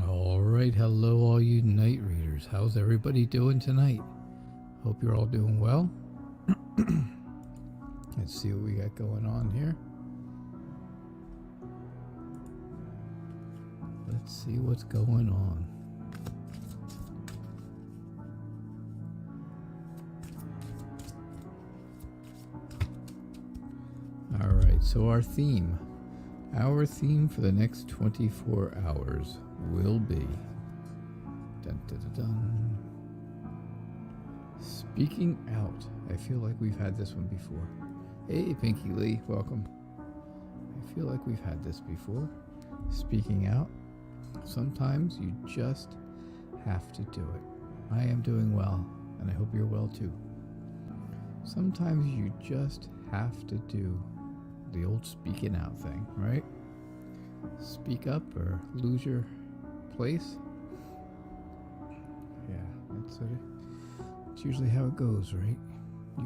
All right, hello, all you night readers. How's everybody doing tonight? Hope you're all doing well. Let's see what we got going on here. Let's see what's going on. All right, so our theme for the next 24 hours will be dun, dun, dun, dun. Speaking out. I feel like we've had this one before. Hey, Pinky Lee, welcome. I feel like we've had this before. Speaking out. Sometimes you just have to do it. I am doing well, and I hope you're well too. Sometimes you just have to do the old speaking out thing, right? Speak up or lose your place. Yeah, that's usually how it goes, right?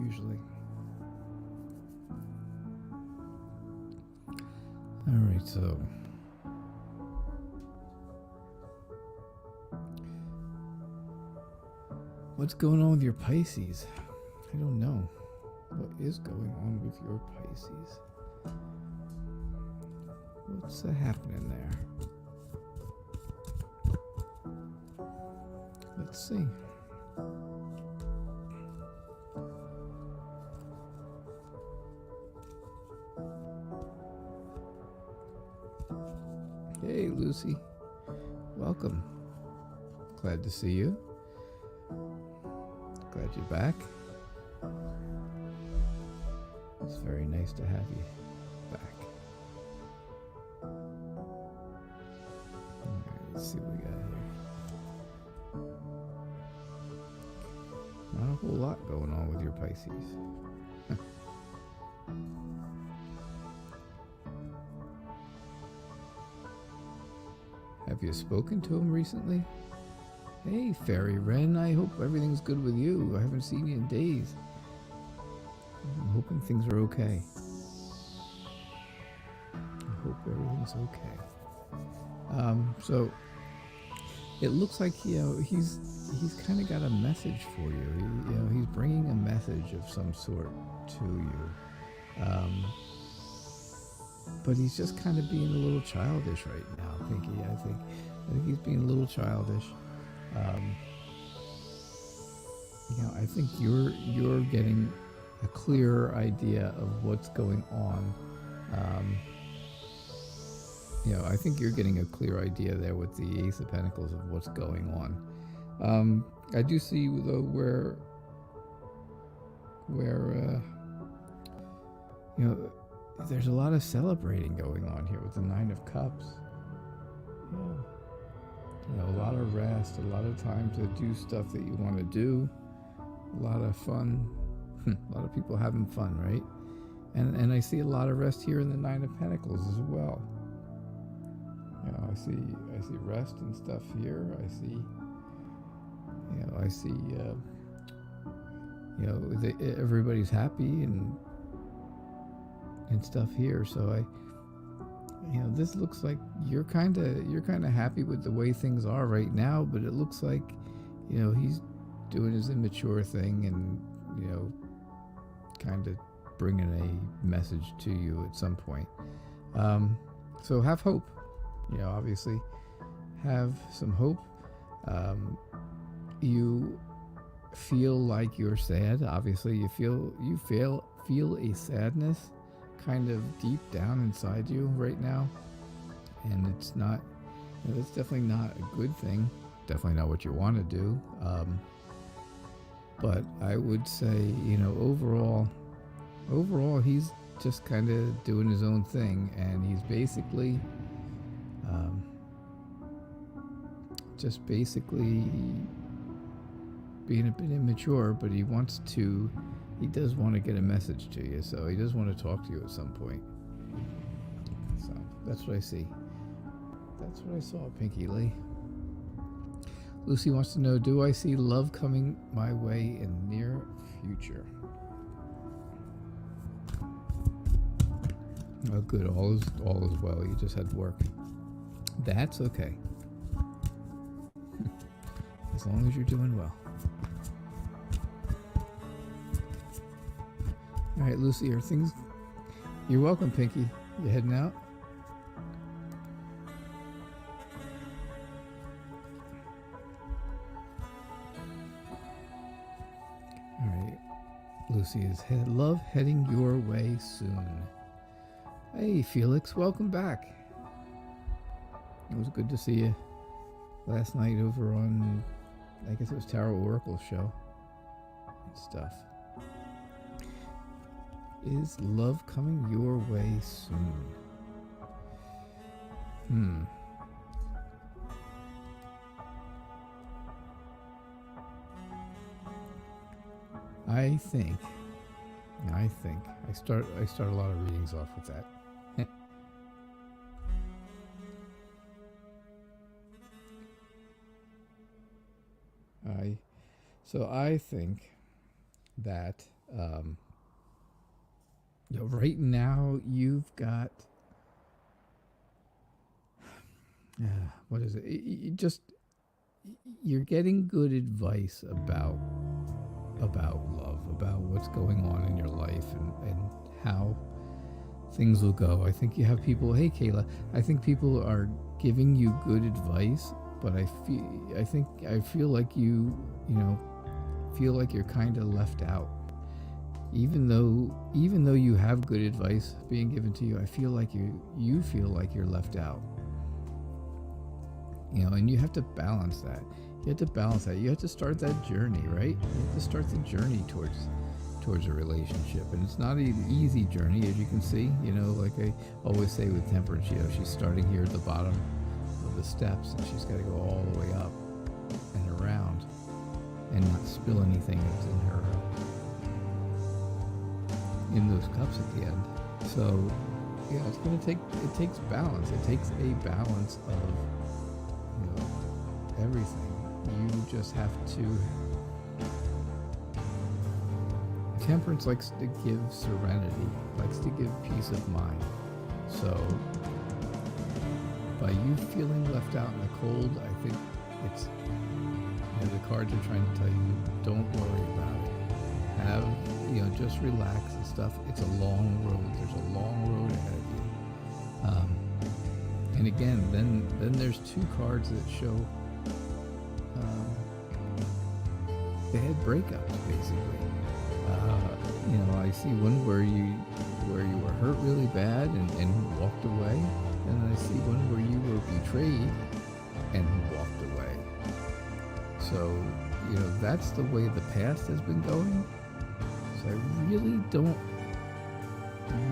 Usually. All right, so what's going on with your Pisces? I don't know. What is going on with your Pisces? What's happening there? Let's see. Hey, Lucy. Welcome. Glad to see you. Glad you're back. It's very nice to have you back. Alright, let's see what we got here. Not a whole lot going on with your Pisces. Have you spoken to him recently? Hey, Fairy Wren, I hope everything's good with you. I haven't seen you in days. I'm hoping things are okay. I hope everything's okay. So it looks like he's kind of got a message for you. He's bringing a message of some sort to you. But he's just kind of being a little childish right now, Pinky. I think he's being a little childish. I think you're getting a clearer idea of what's going on. I think you're getting a clear idea there with the Ace of Pentacles of what's going on. I do see though where there's a lot of celebrating going on here with the Nine of Cups. Yeah. A lot of rest, a lot of time to do stuff that you want to do, a lot of fun, a lot of people having fun, right? And I see a lot of rest here in the Nine of Pentacles as well. I see rest and stuff here. I see everybody's happy and stuff here. So this looks like you're kind of happy with the way things are right now, but it looks like he's doing his immature thing and kind of bringing a message to you at some point. So have hope. Obviously have some hope. You feel like you're sad. Obviously you feel a sadness kind of deep down inside you right now, and it's not it's definitely not a good thing, definitely not what you want to do, but I would say overall he's just kind of doing his own thing, and he's basically just basically being a bit immature, but he does want to get a message to you, so he does want to talk to you at some point. So that's what I see. That's what I saw, Pinky Lee. Lucy wants to know, do I see love coming my way in the near future? Oh, good. All is well. You just had work. That's okay. As long as you're doing well. All right, Lucy, are things... You're welcome, Pinky. You heading out? All right. Lucy is love heading your way soon. Hey, Felix, welcome back. It was good to see you last night over on, I guess it was Tarot Oracle show and stuff. Is love coming your way soon? I think I start a lot of readings off with that. I think that right now you've got what is it? You're getting good advice about love, about what's going on in your life and how things will go. I think you have people, hey Kayla, I think people are giving you good advice, but I feel like you feel like you're kind of left out. Even though you have good advice being given to you, I feel like you feel like you're left out. And you have to balance that. You have to start that journey, right? You have to start the journey towards a relationship. And it's not an easy journey, as you can see. Like I always say with Temperance, she's starting here at the bottom of the steps, and she's got to go all the way up and around and not spill anything that's in those cups at the end. So, it's going to it takes balance. It takes a balance of, everything. You just have to... Temperance likes to give serenity, likes to give peace of mind. So, by you feeling left out in the cold, I think it's... the cards are trying to tell you, don't worry about it. Just relax and stuff. It's a long road. There's a long road ahead of you. And again, then there's two cards that show bad breakups, basically. I see one where you were hurt really bad and walked away, and I see one where you were betrayed and walked away. So, that's the way the past has been going. So I really don't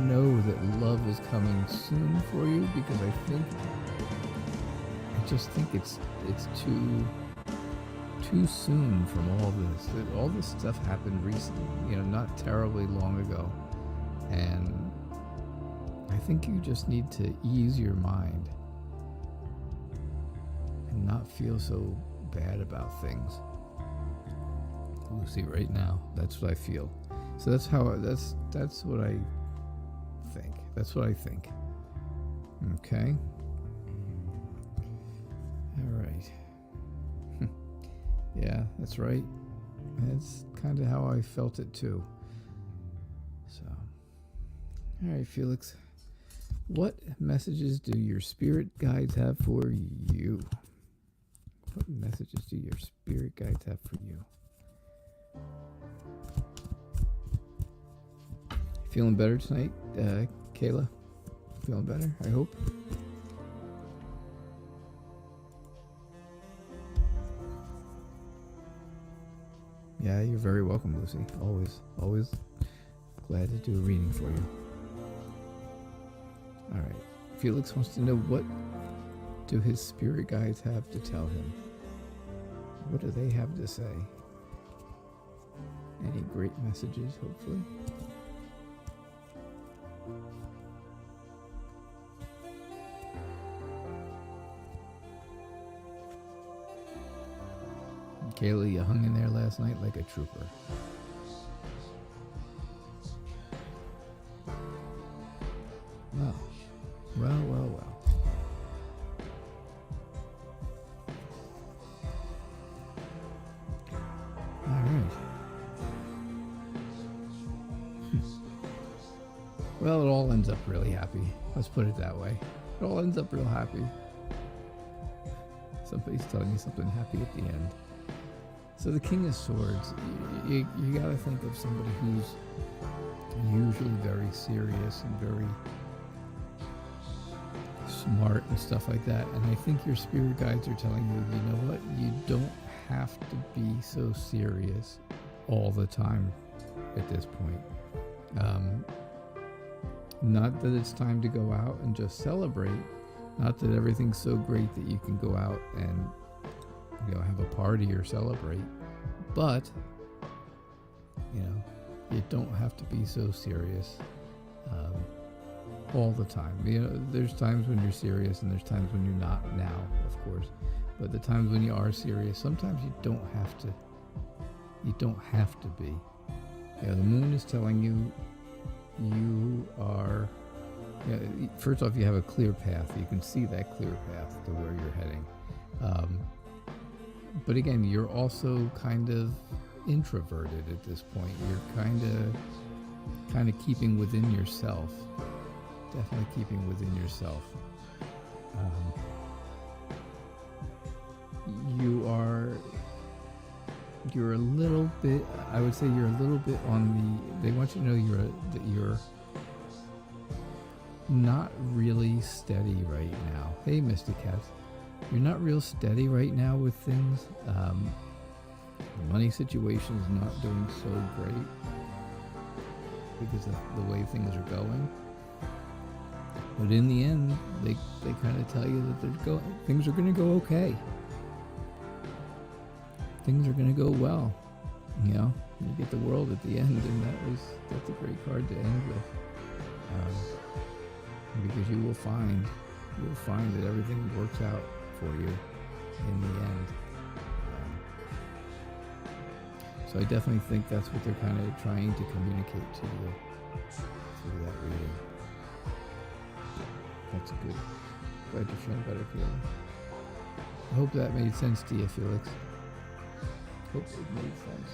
know that love is coming soon for you, because I just think it's too soon from all this. All this stuff happened recently, not terribly long ago. And I think you just need to ease your mind and not feel so bad about things. Lucy, right now, that's what I feel. So that's what I think. That's what I think. Okay. All right. Yeah, that's right. That's kind of how I felt it too. So, all right, Felix. What messages do your spirit guides have for you? What messages do your spirit guides have for you? Feeling better tonight, Kayla? Feeling better, I hope? Yeah, you're very welcome, Lucy. Always glad to do a reading for you. All right. Felix wants to know, what do his spirit guides have to tell him? What do they have to say? Any great messages, hopefully? Kayla, you hung in there last night like a trooper. Well. Well, it all ends up really happy. Let's put it that way. It all ends up real happy. Somebody's telling you something happy at the end. So the King of Swords, you gotta think of somebody who's usually very serious and very smart and stuff like that. And I think your spirit guides are telling you, you know what? You don't have to be so serious all the time at this point. Not that it's time to go out and just celebrate. Not that everything's so great that you can go out and, you know, have a party or celebrate. But, you know, you don't have to be so serious all the time. You know, there's times when you're serious and there's times when you're not now, of course. But the times when you are serious, sometimes you don't have to. You don't have to be. You know, the moon is telling you you are. You know, first off, you have a clear path. You can see that clear path to where you're heading. But again, you're also kind of introverted at this point. You're kind of keeping within yourself. Definitely keeping within yourself. You're a little bit, I would say you're a little bit on the, they want you to know that you're not really steady right now. Hey, Mr. Cat. You're not real steady right now with things. The money situation is not doing so great because of the way things are going. But in the end, they kind of tell you that things are going to go okay. Things are going to go well. You know, you get the world at the end, and that's a great card to end with. Because you will find that everything works out for you in the end. So I definitely think that's what they're kind of trying to communicate to you through that reading. That's good. Glad you're feeling better, Felix. I hope that made sense to you, Felix. Hope it made sense.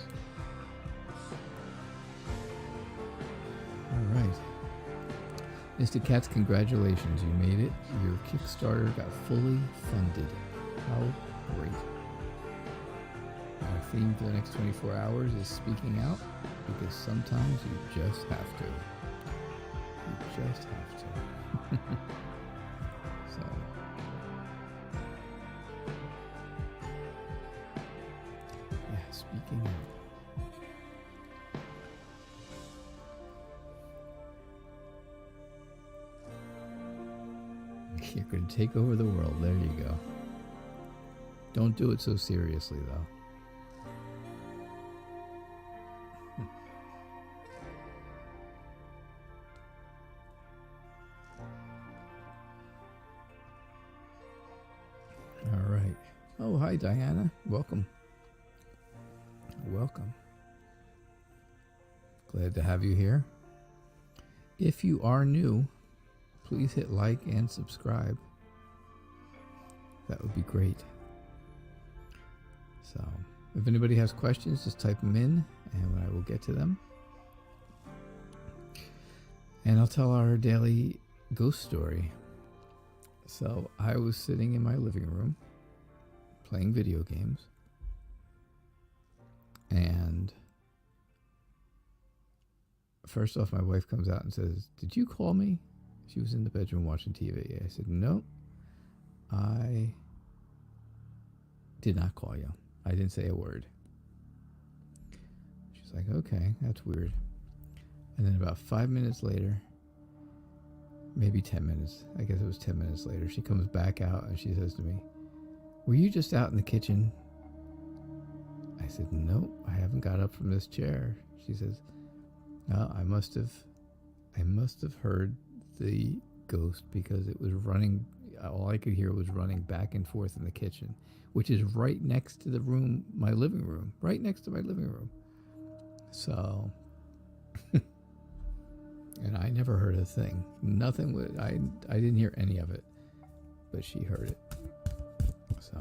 All right. Mr. Katz, congratulations. You made it. Your Kickstarter got fully funded. How great. Our theme for the next 24 hours is speaking out, because sometimes you just have to. You just have to. So. Yeah, speaking out. You're going to take over the world. There you go. Don't do it so seriously, though. All right. Oh, hi, Diana. Welcome. Welcome. Glad to have you here. If you are new, please hit like and subscribe. That would be great. So, if anybody has questions, just type them in and I will get to them. And I'll tell our daily ghost story. So, I was sitting in my living room playing video games. And first off, my wife comes out and says, "Did you call me?" She was in the bedroom watching TV. I said, "No, I did not call you. I didn't say a word." She's like, "Okay, that's weird." And then about 5 minutes later, maybe 10 minutes, I guess it was 10 minutes later, she comes back out and she says to me, "Were you just out in the kitchen?" I said, "No, I haven't got up from this chair." She says, "No, I must have heard the ghost because it was running. All I could hear was running back and forth in the kitchen, which is right next to the room, my living room, right next to my living room." So, and I never heard a thing. Nothing would. I didn't hear any of it, but she heard it. So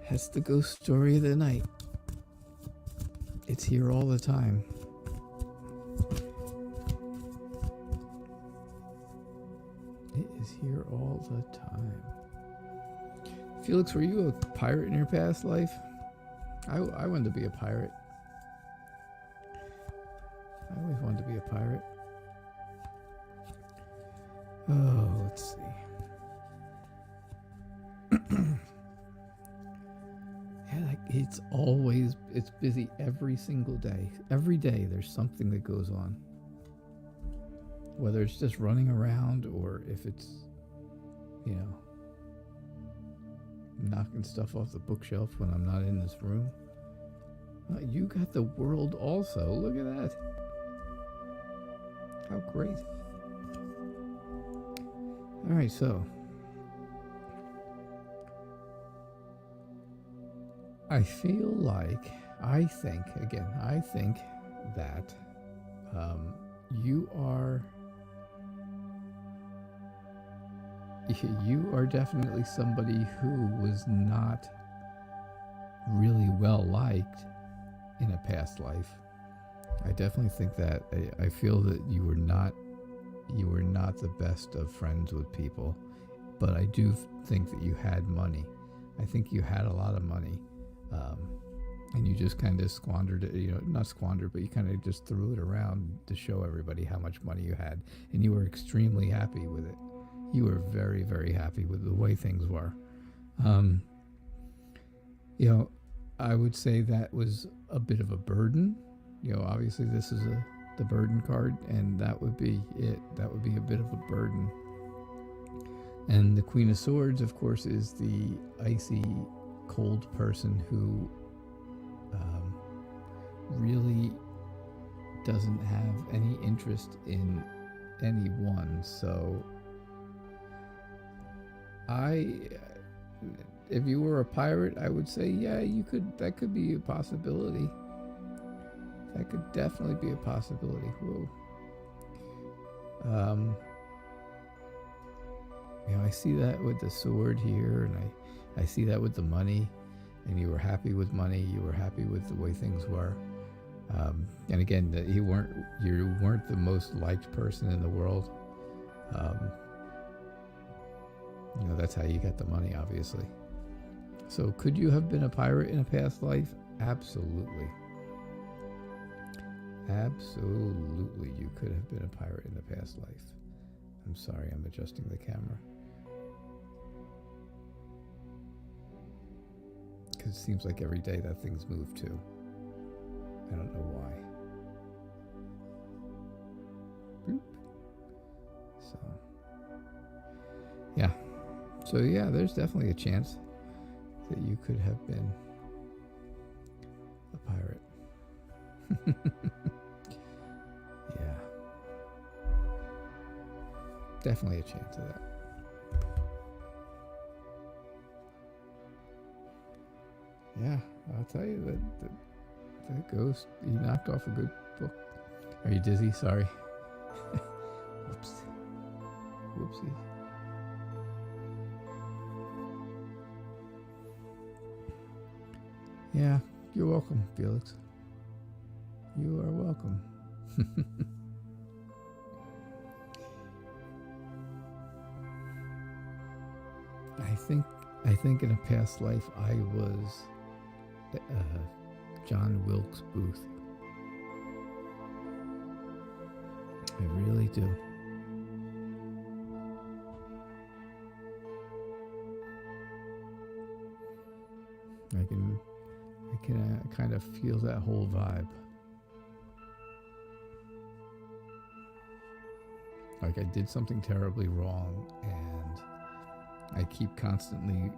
that's the ghost story of the night. It's here all the time. the time. Felix, were you a pirate in your past life? I wanted to be a pirate. I always wanted to be a pirate. Oh, let's see. Yeah, like it's busy every single day. Every day there's something that goes on. Whether it's just running around or if it's, knocking stuff off the bookshelf when I'm not in this room. You got the world also. Look at that. How great. All right, so I think that you are definitely somebody who was not really well liked in a past life. I definitely think that. I feel that you were not the best of friends with people, but I do think that you had money. I think you had a lot of money, and you just kind of squandered it. Not squandered, but you kind of just threw it around to show everybody how much money you had, and you were extremely happy with it. You were very, very happy with the way things were. I would say that was a bit of a burden. Obviously this is the burden card, and that would be it. That would be a bit of a burden. And the Queen of Swords, of course, is the icy, cold person who really doesn't have any interest in anyone. So if you were a pirate, I would say, yeah, that could be a possibility. That could definitely be a possibility. Whoa. I see that with the sword here, and I see that with the money, and you were happy with money. You were happy with the way things were. And again, you weren't the most liked person in the world. That's how you got the money, obviously. So could you have been a pirate in a past life? Absolutely. Absolutely, you could have been a pirate in the past life. I'm sorry, I'm adjusting the camera. Because it seems like every day that thing's moved too. I don't know why. Boop. So yeah, there's definitely a chance that you could have been a pirate. Yeah. Definitely a chance of that. Yeah, I'll tell you that ghost, he knocked off a good book. Are you dizzy? Sorry. Whoops. Whoopsies. Yeah, you're welcome, Felix. You are welcome. I think in a past life I was John Wilkes Booth. I really do. I can kind of feel that whole vibe. Like I did something terribly wrong, and I keep constantly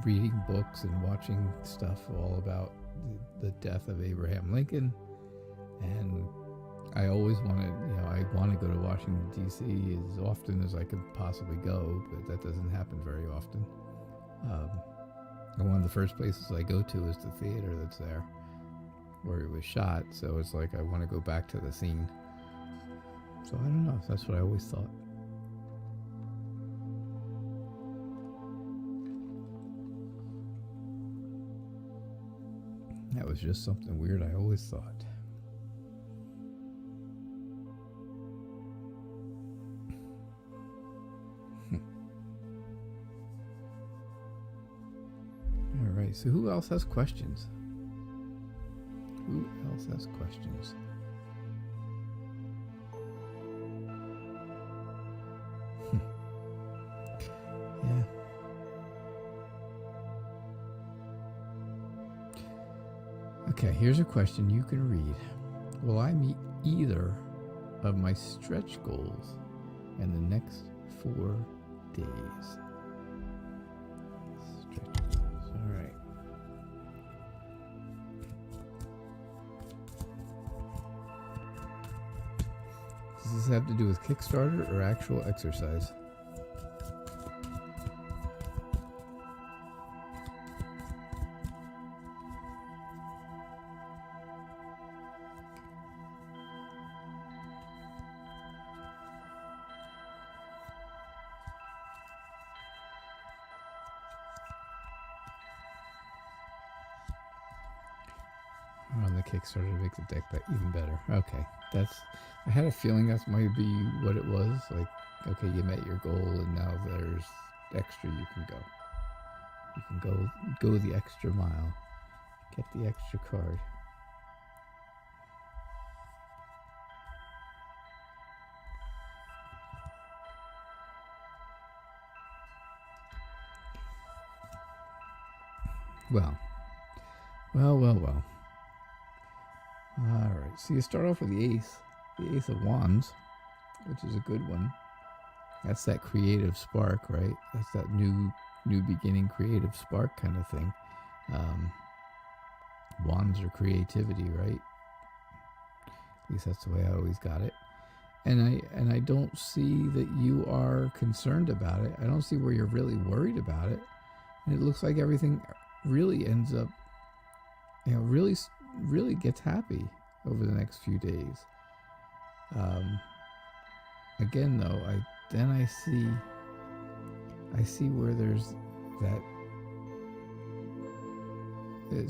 reading books and watching stuff all about the death of Abraham Lincoln, and I always wanted, I want to go to Washington, D.C. as often as I could possibly go, but that doesn't happen very often. And one of the first places I go to is the theater that's there, where it was shot, so it's like I want to go back to the scene. So I don't know, that's what I always thought. That was just something weird I always thought. right, so who else has questions? Who else has questions? Yeah. Okay, here's a question you can read. Will I meet either of my stretch goals in the next 4 days? Stretch goals, all right. Does this have to do with Kickstarter or actual exercise? On the Kickstarter to make the deck even better. Okay, I had a feeling that might be what it was. Like, okay, you met your goal, and now there's extra you can go. You can go the extra mile, get the extra card. Well. All right, so you start off with the Ace of Wands, which is a good one. That's that creative spark, right? That's that new beginning creative spark kind of thing. Wands are creativity, right? At least that's the way I always got it. And I don't see that you are concerned about it. I don't see where you're really worried about it. And it looks like everything really ends up, really gets happy over the next few days. Again, though, I see where there's that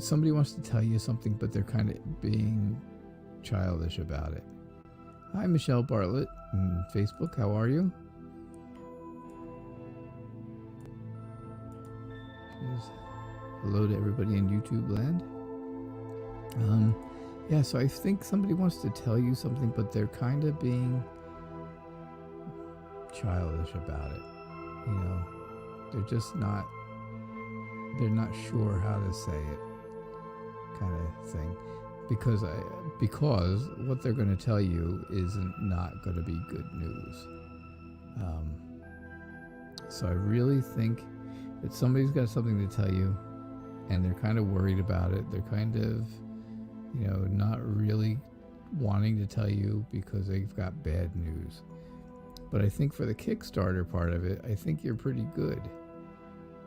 somebody wants to tell you something, but they're kind of being childish about it. Hi, Michelle Bartlett on Facebook. How are you? Hello to everybody in YouTube land. Yeah, so I think somebody wants to tell you something, but they're kind of being childish about it. They're not sure how to say it, kind of thing. Because what they're going to tell you isn't not going to be good news. So I really think that somebody's got something to tell you, and they're kind of worried about it. They're kind of, not really wanting to tell you because they've got bad news. But I think for the Kickstarter part of it, I think you're pretty good.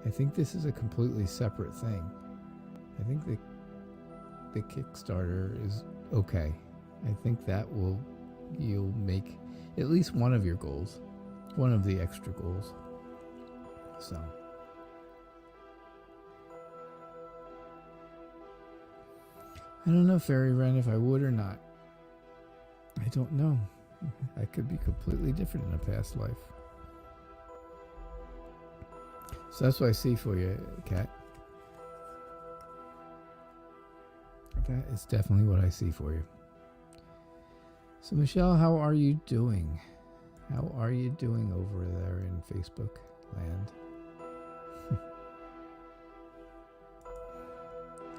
I think this is a completely separate thing. I think the Kickstarter is okay. I think that you'll make at least one of your goals, one of the extra goals. So. I don't know, Fairy Wren, if I would or not. I don't know. I could be completely different in a past life. So that's what I see for you, Kat. That is definitely what I see for you. So, Michelle, how are you doing? How are you doing over there in Facebook land?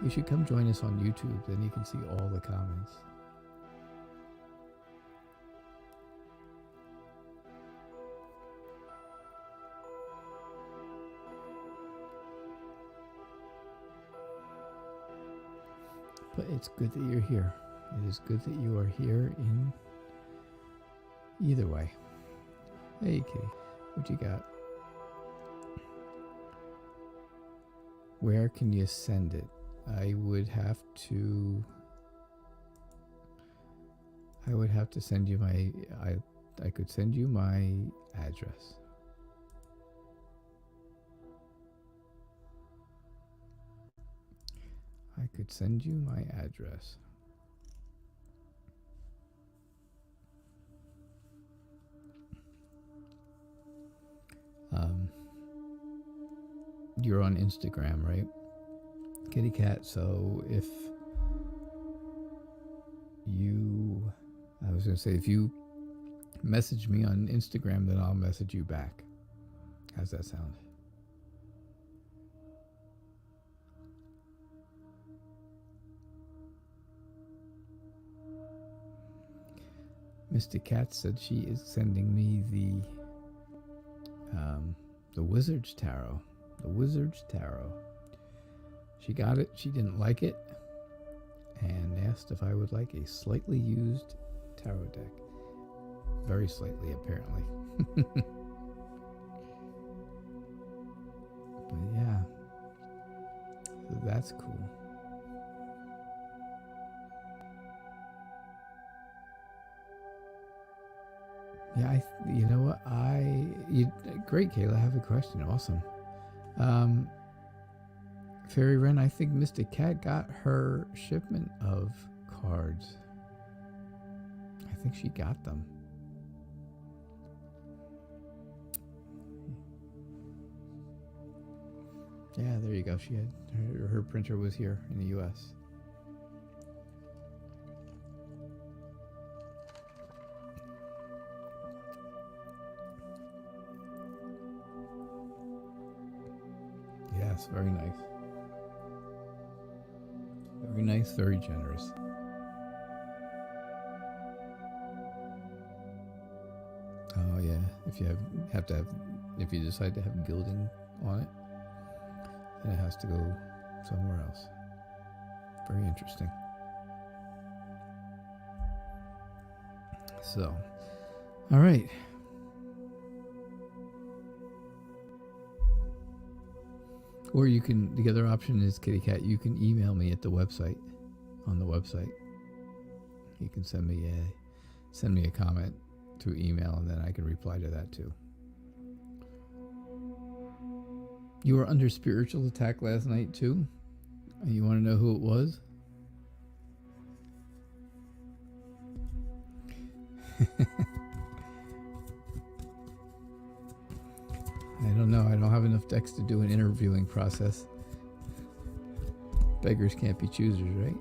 You should come join us on YouTube, then you can see all the comments. But it's good that you're here. It is good that you are here in either way. Hey, Kitty, what you got? Where can you send it? I would have to send you I could send you my address. I could send you my address. You're on Instagram, right? Kitty cat. So if you message me on Instagram, then I'll message you back. How's that sound? Mr. Cat said she is sending me the Wizard's Tarot. The Wizard's Tarot. She got it. She didn't like it, and asked if I would like a slightly used tarot deck. Very slightly, apparently. But yeah, so that's cool. Yeah, you know what? Great, Kayla. I have a question. Awesome. Fairy Wren, I think Mr. Cat got her shipment of cards. I think she got them. Yeah, there you go. She had her printer was here in the U.S. Yes, very nice. Very nice, very generous. Oh yeah, if you if you decide to have gilding on it, then it has to go somewhere else. Very interesting. So, all right. Or you can, the other option is, Kitty Cat, you can email me at the website, on the website. You can send me a comment through email, and then I can reply to that too. You were under spiritual attack last night too? And you want to know who it was? I don't know. I don't have enough decks to do an interviewing process. Beggars can't be choosers, right?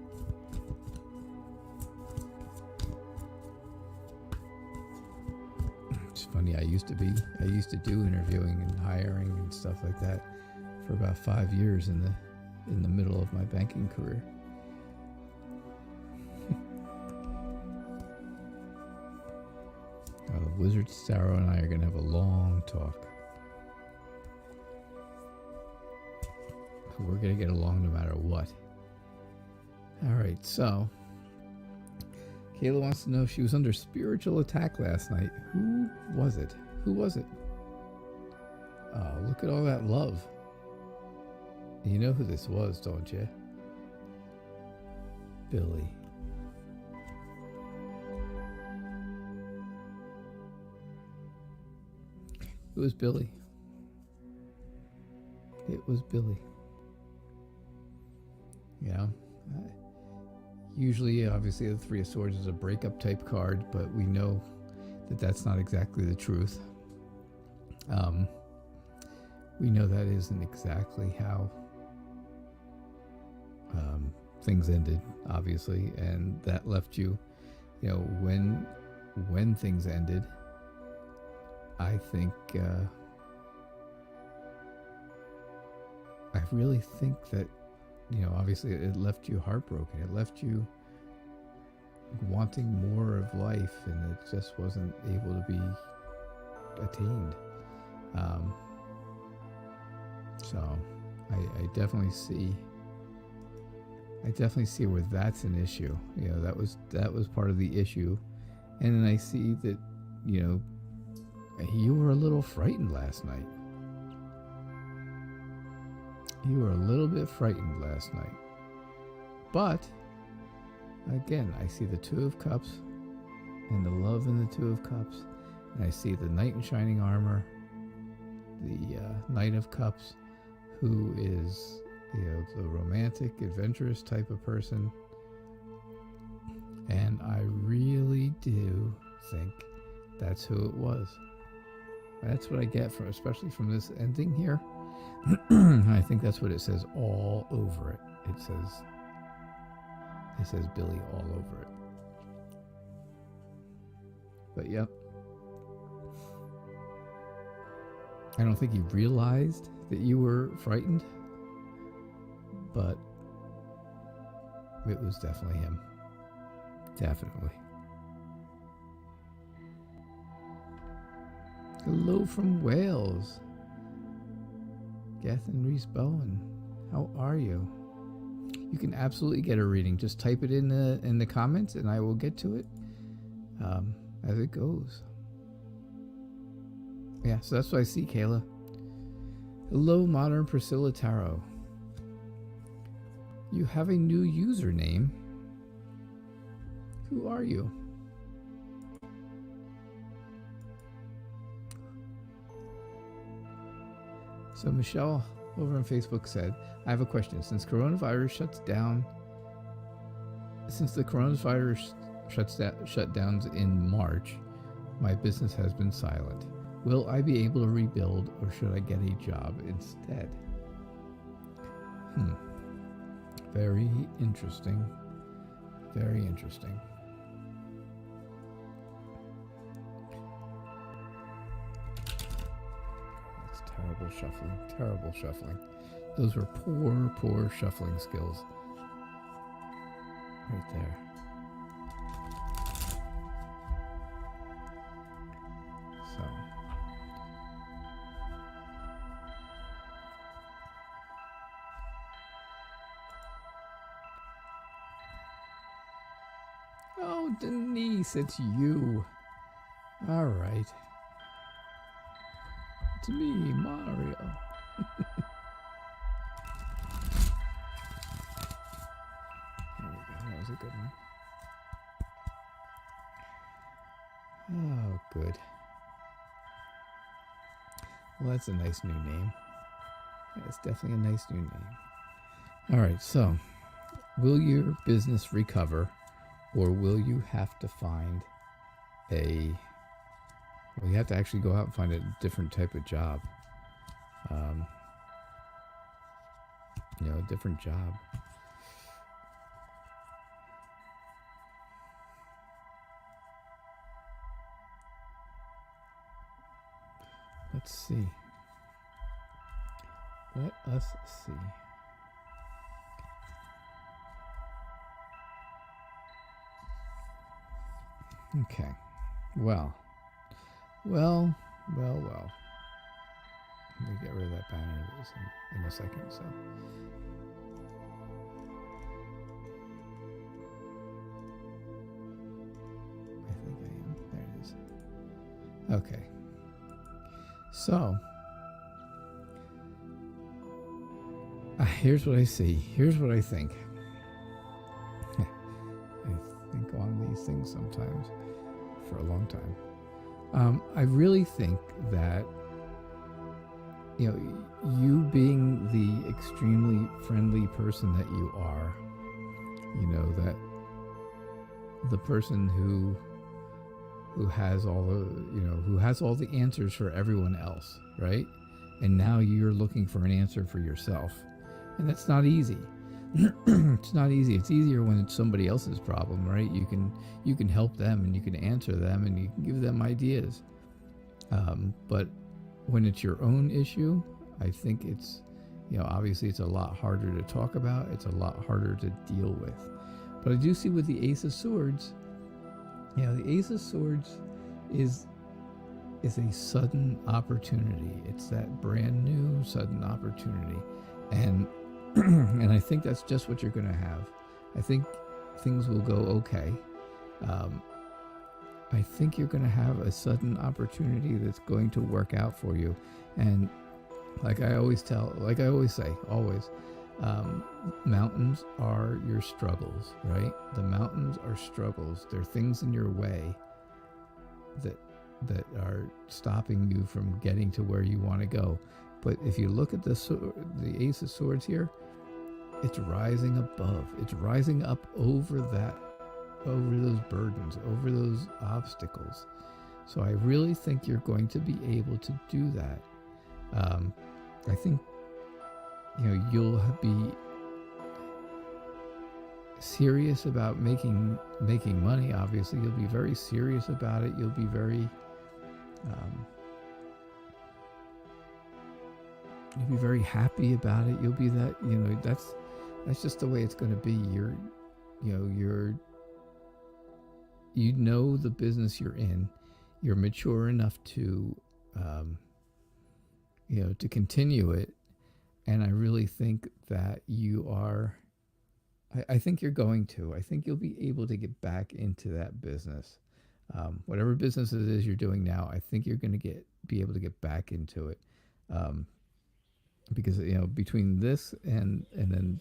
It's funny. I used to do interviewing and hiring and stuff like that for about 5 years in the middle of my banking career. Wizard Starro and I are going to have a long talk. We're going to get along no matter what. All right, so Kayla wants to know if she was under spiritual attack last night. Who was it? Who was it? Oh, look at all that love. You know who this was, don't you? Billy. It was Billy. It was Billy. You know, usually, obviously, the Three of Swords is a breakup type card, but we know that that's not exactly the truth. We know that isn't exactly how things ended, obviously, and that left you, you know, when things ended. I think I really think that, you know, obviously it left you heartbroken. It left you wanting more of life, and it just wasn't able to be attained. So I definitely see where that's an issue. You know, that was part of the issue. And then I see that, you know, you were a little frightened last night. You were a little bit frightened last night. But, again, I see the Two of Cups and the love in the Two of Cups. And I see the Knight in Shining Armor, the Knight of Cups, who is, you know, the romantic, adventurous type of person. And I really do think that's who it was. That's what I get from, especially from this ending here. I think that's what it says all over it. it says Billy all over it. But yep. I don't think he realized that you were frightened, but it was definitely him. Definitely. Hello from Wales. Gath and Reese Bowen. How are you? You can absolutely get a reading. Just type it in the comments and I will get to it as it goes. Yeah, so that's what I see, Kayla. Hello, Modern Priscilla Tarot. You have a new username. Who are you? So Michelle over on Facebook said, I have a question. Since the coronavirus shutdowns in March, my business has been silent. Will I be able to rebuild, or should I get a job instead? Very interesting. Very interesting. That's terrible shuffling. Terrible shuffling. Those were poor shuffling skills. Right there. So. Oh, Denise, it's you. All right. It's me, Mario. There we go. That was a good one. Oh, good. Well, that's a nice new name. That's definitely a nice new name. All right, so will your business recover, or will you have to find you have to actually go out and find a different type of job. A different job. Let's see. Let us see. Okay. Well. Let me get rid of that banner in a second. So. I think I am. There it is. Okay. So. Here's what I see. Here's what I think. I think on these things sometimes for a long time. I really think that, you being the extremely friendly person that you are, that the person who has all the answers for everyone else, right? And now you're looking for an answer for yourself. And that's not easy. It's not easy. It's easier when it's somebody else's problem, right? You can help them and you can answer them and you can give them ideas. But when it's your own issue, I think it's, obviously it's a lot harder to talk about. It's a lot harder to deal with. But I do see with the Ace of Swords, the Ace of Swords is a sudden opportunity. It's that brand new sudden opportunity. And and I think that's just what you're going to have. I think things will go okay. I think you're going to have a sudden opportunity that's going to work out for you. And like I always say, mountains are your struggles, right? The mountains are struggles. They're things in your way that are stopping you from getting to where you want to go. But if you look at the Ace of Swords here, it's rising above. It's rising up over those burdens, over those obstacles. So I really think you're going to be able to do that. I think, you'll be serious about making money. Obviously, you'll be very serious about it. You'll be very happy about it. You'll be that, that's just the way it's going to be. You know the business you're in. You're mature enough to to continue it. And I really think that you are. I think you're going to. I think you'll be able to get back into that business. Whatever business it is you're doing now, I think you're going to be able to get back into it. Because between this and then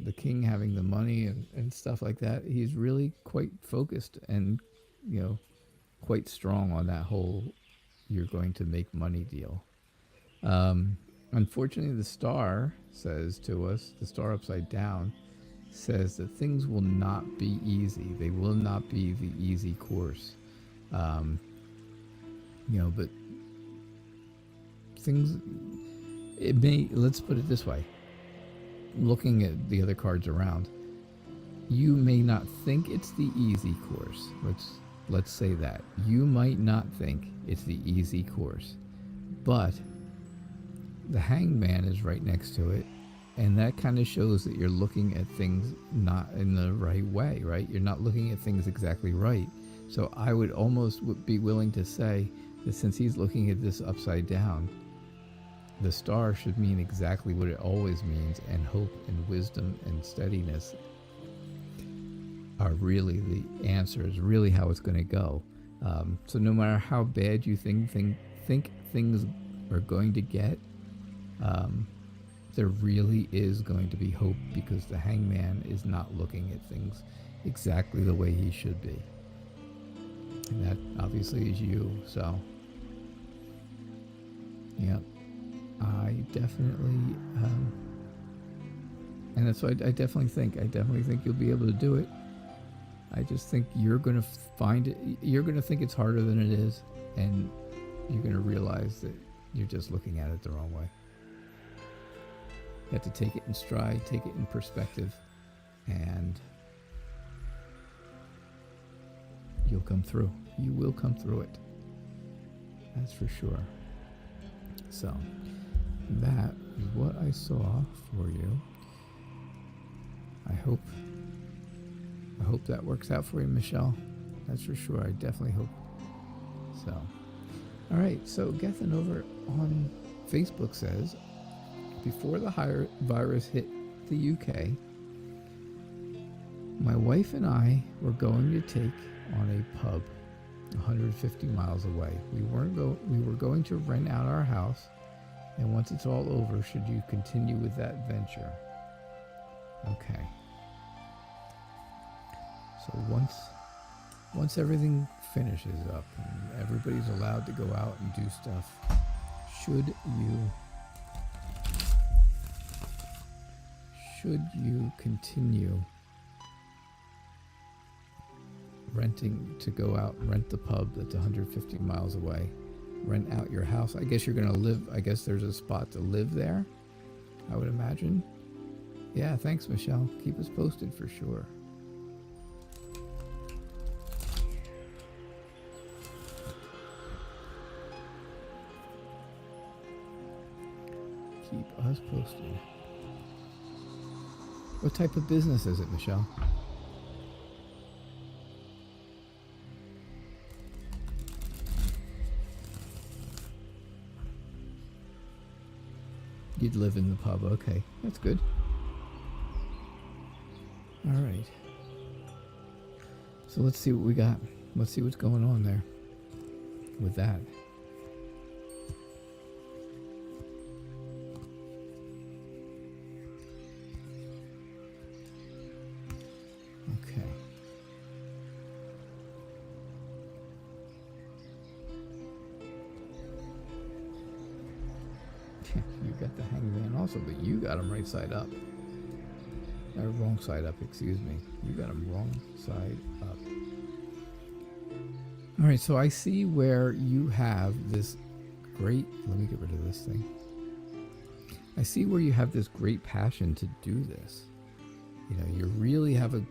the king having the money and stuff like that, he's really quite focused and quite strong on that whole you're going to make money deal. Unfortunately, the star says to us, the star upside down says that things will not be easy. They will not be the easy course. But things, let's put it this way. Looking at the other cards around, you may not think it's the easy course. Let's say that. You might not think it's the easy course, but the hangman is right next to it, and that kind of shows that you're looking at things not in the right way, right? You're not looking at things exactly right. So I would almost be willing to say that since he's looking at this upside down, the star should mean exactly what it always means, and hope and wisdom and steadiness are really the answer, is really how it's going to go. So no matter how bad you think things are going to get, there really is going to be hope, because the hangman is not looking at things exactly the way he should be. And that obviously is you. So, yeah, I definitely, and that's what I definitely think. I definitely think you'll be able to do it. I just think you're going to find it. You're going to think it's harder than it is, and you're going to realize that you're just looking at it the wrong way. You have to take it in stride, take it in perspective, and you'll come through. You will come through it. That's for sure. So, that is what I saw for you. I hope that works out for you, Michelle. That's for sure. I definitely hope so. All right. So Gethin over on Facebook says, before the virus hit the UK, my wife and I were going to take on a pub 150 miles away. We were going to rent out our house, and once it's all over, should you continue with that venture? Okay. So once everything finishes up and everybody's allowed to go out and do stuff, should you continue renting to go out, rent the pub that's 150 miles away, rent out your house? I guess you're going to live, I guess there's a spot to live there, I would imagine. Yeah, thanks, Michelle. Keep us posted for sure. Keep us posted. What type of business is it, Michelle? You'd live in the pub. Okay, that's good. All right. So let's see what we got. Let's see what's going on there with that. Okay. You got the hangman also, but you got him right side up. Or wrong side up, excuse me. You got him wrong side up. All right, so I see where you have this great... Let me get rid of this thing. I see where you have this great passion to do this. you really have a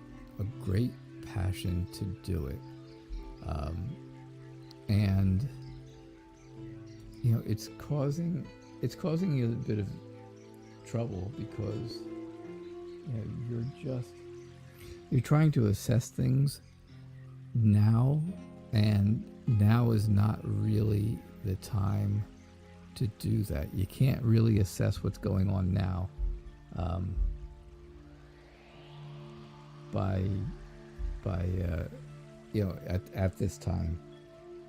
great passion to do it. And it's causing you a bit of trouble because you're trying to assess things now, and now is not really the time to do that. You can't really assess what's going on now at this time.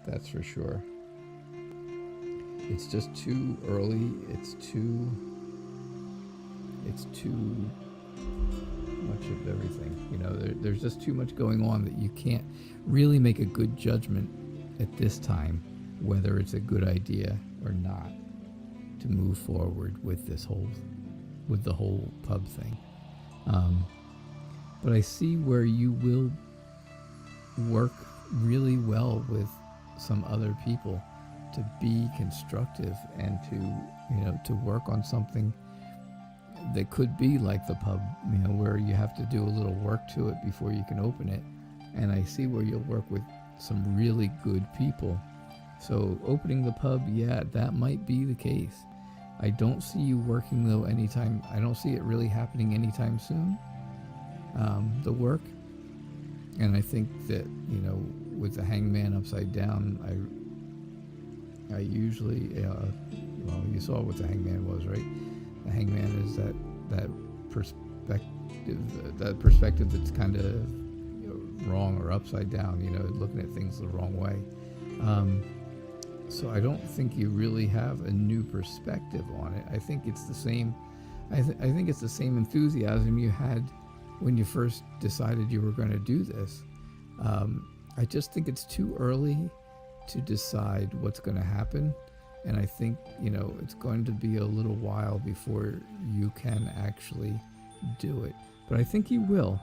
That's for sure. It's just too early. It's too much of everything. There's just too much going on that you can't really make a good judgment at this time whether it's a good idea or not to move forward with the whole pub thing. But I see where you will work really well with some other people to be constructive and to work on something that could be like the pub, where you have to do a little work to it before you can open it. And I see where you'll work with some really good people. So opening the pub, yeah, that might be the case. I don't see you working though I don't see it really happening anytime soon, the work. And I think that, with the hangman upside down, I usually, you saw what the hangman was, right? The hangman is that perspective that's kind of wrong or upside down, looking at things the wrong way. So I don't think you really have a new perspective on it. I think it's the same. I think it's the same enthusiasm you had when you first decided you were going to do this. I just think it's too early to decide what's going to happen. And I think, it's going to be a little while before you can actually do it. But I think you will.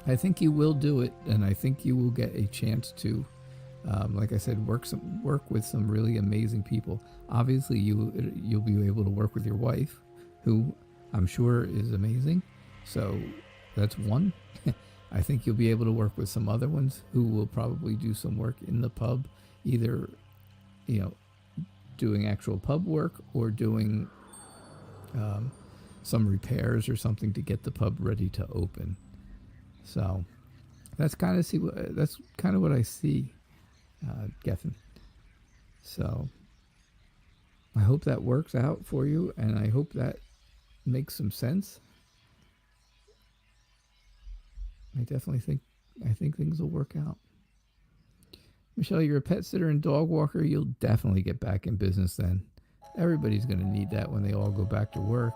I think you will do it, and I think you will get a chance to, like I said, work with some really amazing people. Obviously, you'll be able to work with your wife, who I'm sure is amazing. So that's one. I think you'll be able to work with some other ones who will probably do some work in the pub, either, doing actual pub work or doing some repairs or something to get the pub ready to open. So that's kind of what I see, Gethin. So I hope that works out for you, and I hope that makes some sense. I think things will work out. Michelle, you're a pet sitter and dog walker. You'll definitely get back in business then. Everybody's going to need that when they all go back to work.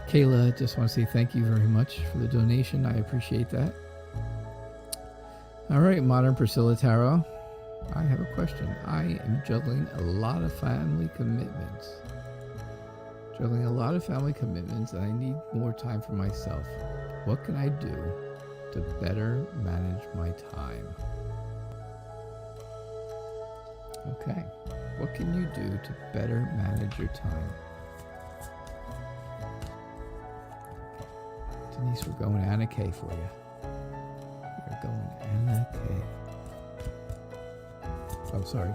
Kayla, just want to say thank you very much for the donation. I appreciate that. All right, Modern Priscilla Tarot. I have a question. I am juggling a lot of family commitments. And I need more time for myself. What can I do to better manage my time? Okay. What can you do to better manage your time? Denise, we're going Anna K for you. We're going Anna K. Oh, sorry.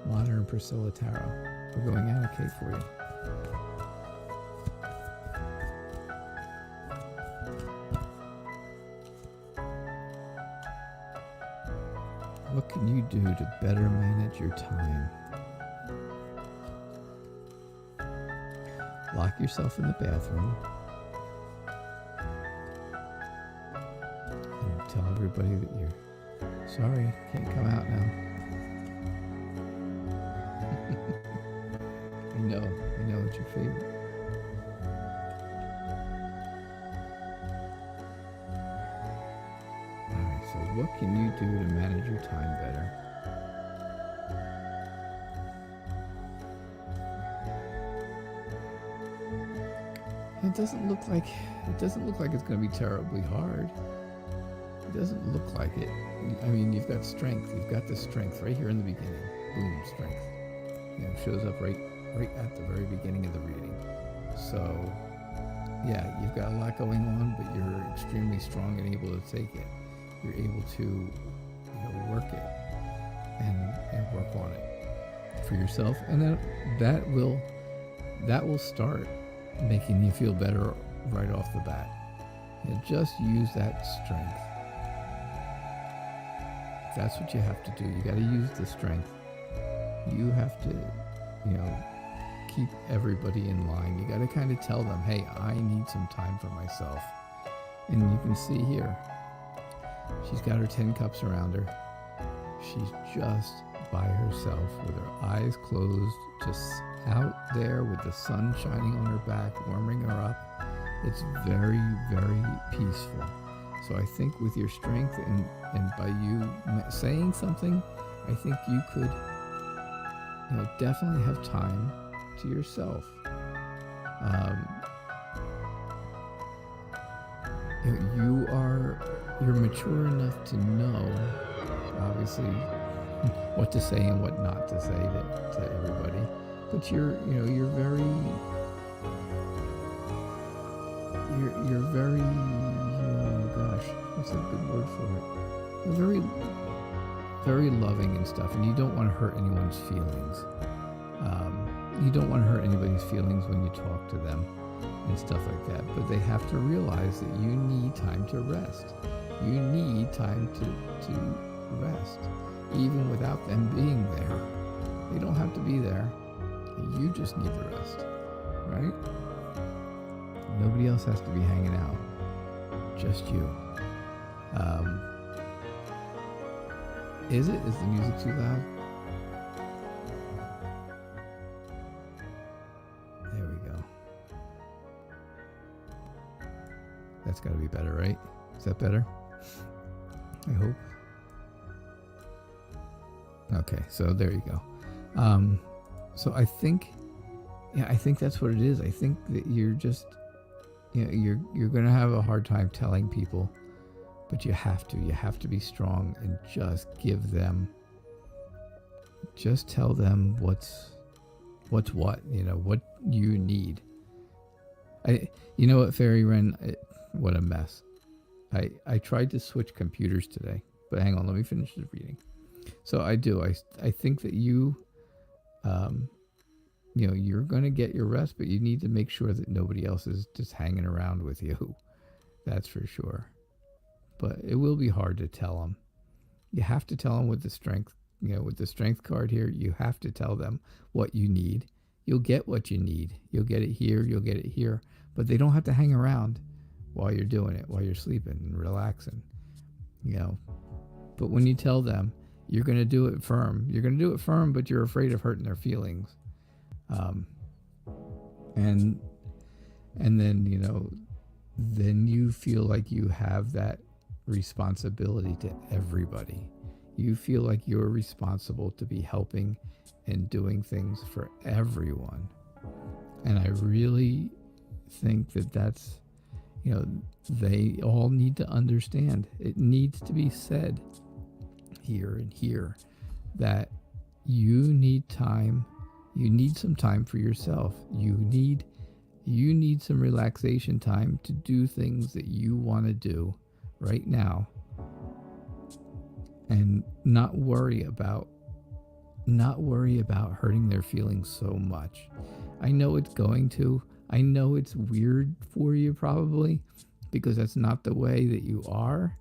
Modern Priscilla Tarot. We're going Anna K for you. What can you do to better manage your time? Lock yourself in the bathroom and tell everybody that you're sorry, can't come out now. I know it's your favorite. Alright, so what can you do to manage your time better? It doesn't look like it's going to be terribly hard. It doesn't look like it. I mean, you've got strength. You've got the strength right here in the beginning. Boom, strength. shows up right at the very beginning of the reading. So yeah, you've got a lot going on, but you're extremely strong and able to take it. You're able to work it and work on it for yourself, and then that will start making you feel better right off the bat. Just use that strength. That's what you have to do. You got to use the strength. You have to, keep everybody in line. You got to kind of tell them, hey, I need some time for myself. And you can see here, she's got her 10 cups around her. She's just by herself with her eyes closed, just out there with the sun shining on her back, warming her up. It's very, very peaceful. So I think with your strength and by you saying something, I think you could definitely have time to yourself. You're mature enough to know, obviously, what to say and what not to say to everybody. But you're very, what's a good word for it? You're very, very loving and stuff, and you don't want to hurt anyone's feelings. You don't want to hurt anybody's feelings when you talk to them and stuff like that. But they have to realize that you need time to rest. You need time to rest, even without them being there. They don't have to be there. You just need the rest, right? Nobody else has to be hanging out. Just you. Is the music too loud? There we go. That's got to be better, right? Is that better? I hope. Okay, so there you go. So I think that's what it is. I think that you're just, you're going to have a hard time telling people, but you have to be strong and just tell them what's what, what you need. What, Fairy Wren, what a mess. I tried to switch computers today, but hang on, let me finish the reading. So I think that you're going to get your rest, but you need to make sure that nobody else is just hanging around with you. That's for sure. But it will be hard to tell them. You have to tell them with the strength, with the strength card here, you have to tell them what you need. You'll get what you need. You'll get it here, you'll get it here. But they don't have to hang around while you're doing it, while you're sleeping and relaxing. But when you tell them, you're going to do it firm. You're going to do it firm, but you're afraid of hurting their feelings. And then, then you feel like you have that responsibility to everybody. You feel like you're responsible to be helping and doing things for everyone. And I really think that that's, they all need to understand. It needs to be said here and here that you need time. You need some time for yourself. You need some relaxation time to do things that you want to do right now, and not worry about hurting their feelings so much. I know it's going to. I know it's weird for you probably, because that's not the way that you are.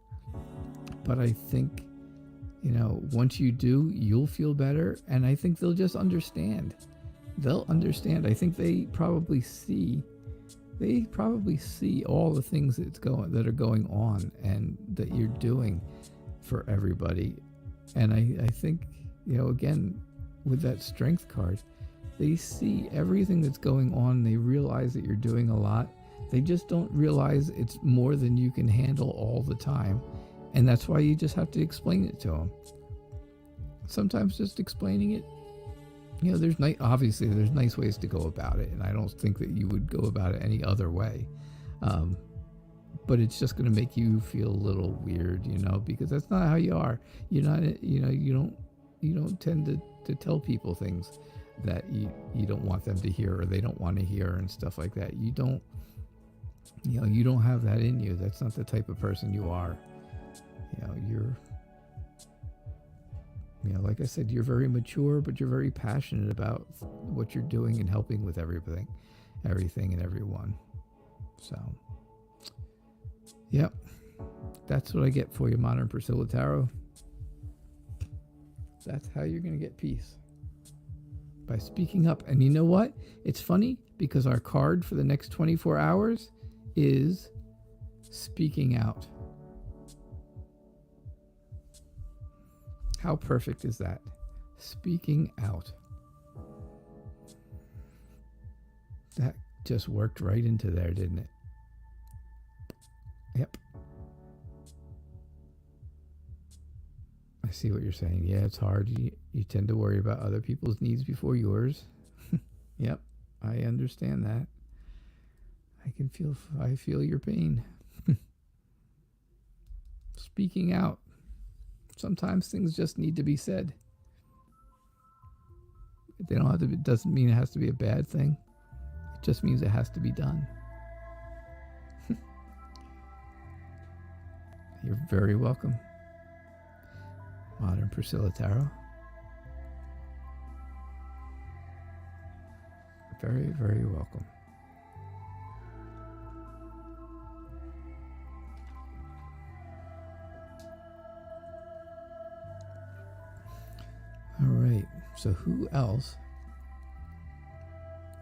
But I think, once you do, you'll feel better, and I think they'll just understand. They'll understand. I think they probably see all the things that are going on and that you're doing for everybody. And I think, again, with that strength card, they see everything that's going on. They realize that you're doing a lot. They just don't realize it's more than you can handle all the time. And that's why you just have to explain it to them. Sometimes just explaining it, there's obviously there's nice ways to go about it, and I don't think that you would go about it any other way. But it's just going to make you feel a little weird, because that's not how you are. You're not, you don't tend to tell people things that you don't want them to hear, or they don't want to hear, and stuff like that. You don't have that in you. That's not the type of person you are. You're like I said, you're very mature, but you're very passionate about what you're doing and helping with everything and everyone. So, yep, that's what I get for you, Modern Priscilla Tarot. That's how you're going to get peace. By speaking up. And you know what? It's funny because our card for the next 24 hours is speaking out. How perfect is that? Speaking out. That just worked right into there, didn't it? Yep. I see what you're saying. Yeah, it's hard. You tend to worry about other people's needs before yours. Yep, I understand that. I feel your pain. Speaking out. Sometimes things just need to be said. They don't have to. It doesn't mean it has to be a bad thing. It just means it has to be done. You're very welcome, Modern Priscilla Tarot. Very, very welcome. All right, so who else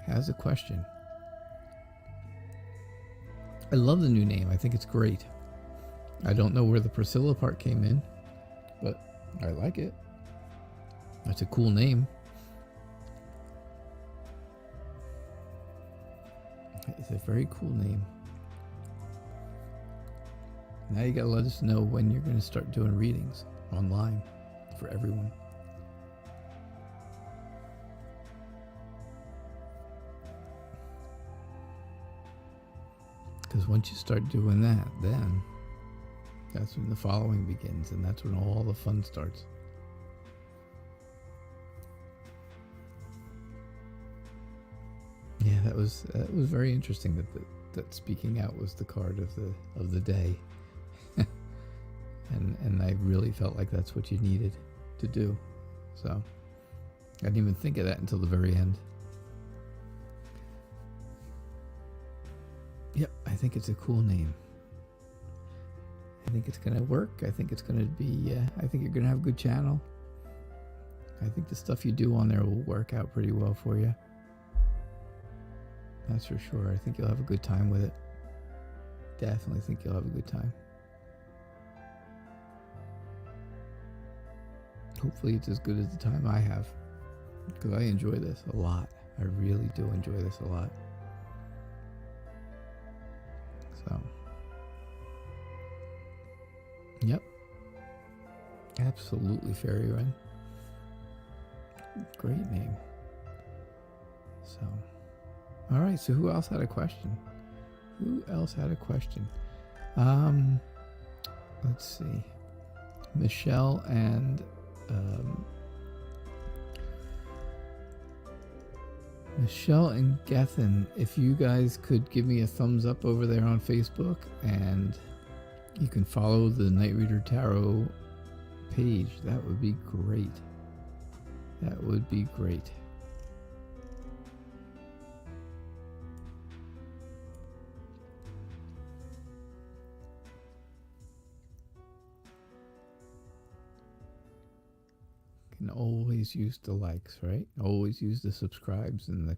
has a question? I love the new name. I think it's great. I don't know where the Priscilla part came in, but I like it. That's a cool name. It's a very cool name. Now you gotta let us know when you're gonna start doing readings online for everyone. Because once you start doing that, then that's when the following begins, and that's when all the fun starts. Yeah, that was very interesting that speaking out was the card of the day, and I really felt like that's what you needed to do. So I didn't even think of that until the very end. Yep, I think it's a cool name. I think it's going to work. I think it's going to be, I think you're going to have a good channel. I think the stuff you do on there will work out pretty well for you. That's for sure. I think you'll have a good time with it. Definitely think you'll have a good time. Hopefully it's as good as the time I have. Because I enjoy this a lot. I really do enjoy this a lot. So, yep, absolutely, Fairy Wren. Great name. So, all right. So, who else had a question? Let's see. Michelle and Gethin, if you guys could give me a thumbs up over there on Facebook, and you can follow the Night Reader Tarot page, that would be great. That would be great. Can always use the likes, right? Always use the subscribes and the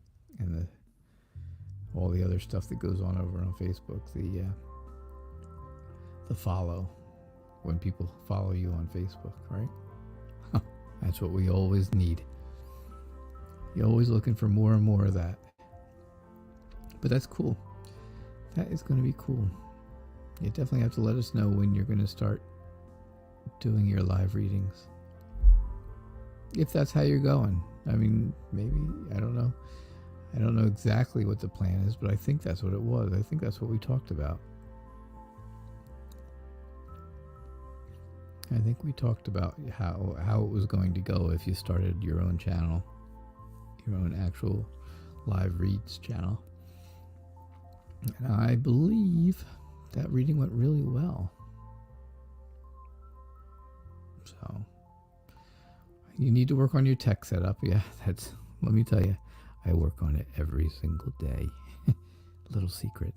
all the other stuff that goes on over on Facebook. The follow, when people follow you on Facebook, right? That's what we always need. You're always looking for more and more of that. But that's cool. That is going to be cool. You definitely have to let us know when you're going to start doing your live readings. If that's how you're going. I mean, maybe, I don't know. I don't know exactly what the plan is, but I think that's what it was. I think that's what we talked about. I think we talked about how it was going to go if you started your own channel. your own actual live reads channel. And I believe that reading went really well. So you need to work on your tech setup. Yeah, let me tell you, I work on it every single day. Little secret.